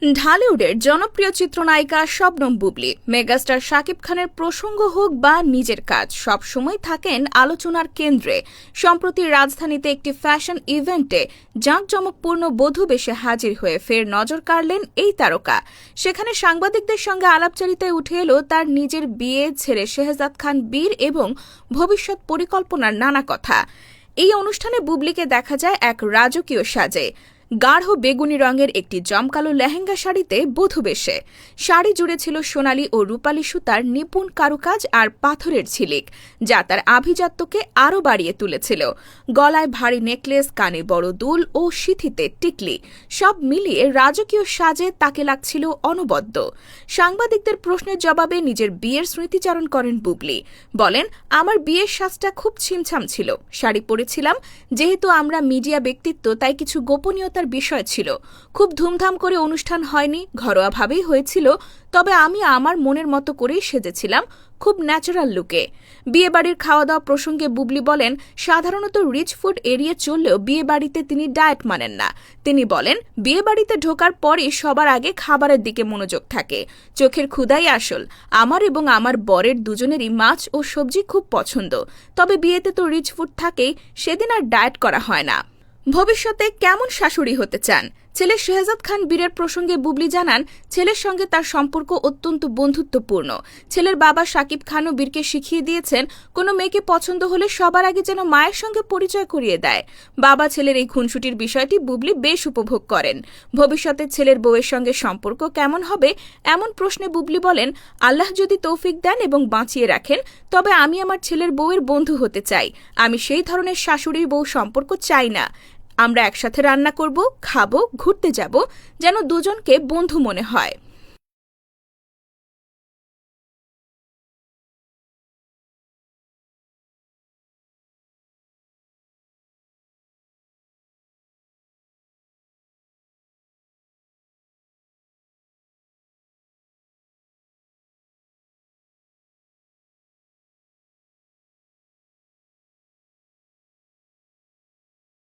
ঢালিউডের জনপ্রিয় চিত্রনায়িকা শবনম বুবলী মেগাস্টার শাকিব খানের প্রসঙ্গ হোক বা নিজের কাজ সবসময় থাকেন আলোচনার কেন্দ্রে। সম্প্রতি রাজধানীতে একটি ফ্যাশন ইভেন্টে জাঁকজমকপূর্ণ বধূ বেশে হাজির হয়ে ফের নজর কাড়লেন এই তারকা। সেখানে সাংবাদিকদের সঙ্গে আলাপচারিতায় উঠে এলো তার নিজের বিয়ে, ছেলে শেহজাদ খান বীর এবং ভবিষ্যৎ পরিকল্পনার নানা কথা। এই অনুষ্ঠানে বুবলীকে দেখা যায় এক রাজকীয় সাজে। গাঢ় বেগুনি রঙের একটি জমকালো লেহেঙ্গা শাড়িতে বধূ বেশে। শাড়ি জুড়ে ছিল সোনালি ও রূপালী সুতার নিপুণ কারুকাজ আর পাথরের ঝিলিক, যা তার আভিজাত্যকে আরও বাড়িয়ে তুলেছিল। গলায় ভারী নেকলেস, কানে বড় দুল ও সিঁথিতে টিকলি, সব মিলিয়ে রাজকীয় সাজে তাকে লাগছিল অনবদ্য। সাংবাদিকদের প্রশ্নের জবাবে নিজের বিয়ের স্মৃতিচারণ করেন বুবলী। বলেন, আমার বিয়ের সাজটা খুব ছিমছাম ছিল। শাড়ি পরেছিলাম, যেহেতু আমরা মিডিয়া ব্যক্তিত্ব তাই কিছু গোপনীয়তা বিষয় ছিল। খুব ধুমধাম করে অনুষ্ঠান হয়নি, ঘরোয়াভাবেই হয়েছিল। তবে আমি আমার মনের মতো করেই সেজেছিলাম, খুব ন্যাচারাল লুকে। বিয়েবাড়ির খাওয়া দাওয়া প্রসঙ্গে বুবলী বলেন, সাধারণত রিচ ফুড এড়িয়ে চললেও বিয়েবাড়িতে তিনি ডায়েট মানেন না। তিনি বলেন, বিয়েবাড়িতে ঢোকার পরই সবার আগে খাবারের দিকে মনোযোগ থাকে। চোখের ক্ষুধাই আসল। আমার এবং আমার বরের দুজনেরই মাছ ও সবজি খুব পছন্দ। তবে বিয়েতে তো রিচ ফুড থাকেই, সেদিন আর ডায়েট করা হয় না। ভবিষ্যতে কেমন শাশুড়ি হতে চান? ছেলে শেহজাদ খান বীরের প্রসঙ্গে বুবলী জানান, ছেলের সঙ্গে তার সম্পর্ক অত্যন্ত বন্ধুত্বপূর্ণ। ছেলের বাবা শাকিব খানও বীরকে শিখিয়ে দিয়েছেন, কোনো মেয়েকে পছন্দ হলে সবার আগে যেন মায়ের সঙ্গে পরিচয় করিয়ে দেয়। বাবা ছেলের এই খুনসুটির বিষয়টি বুবলী বেশ উপভোগ করেন। ভবিষ্যতে ছেলের বউয়ের সঙ্গে সম্পর্ক কেমন হবে এমন প্রশ্নে বুবলী বলেন, আল্লাহ যদি তৌফিক দেন এবং বাঁচিয়ে রাখেন, তবে আমি আমার ছেলের বউয়ের বন্ধু হতে চাই। আমি সেই ধরনের শাশুড়ি বউ সম্পর্ক চাই না। আমরা একসাথে রান্না করব, খাবো, ঘুরতে যাব, যেন দুজনকে বন্ধু মনে হয়।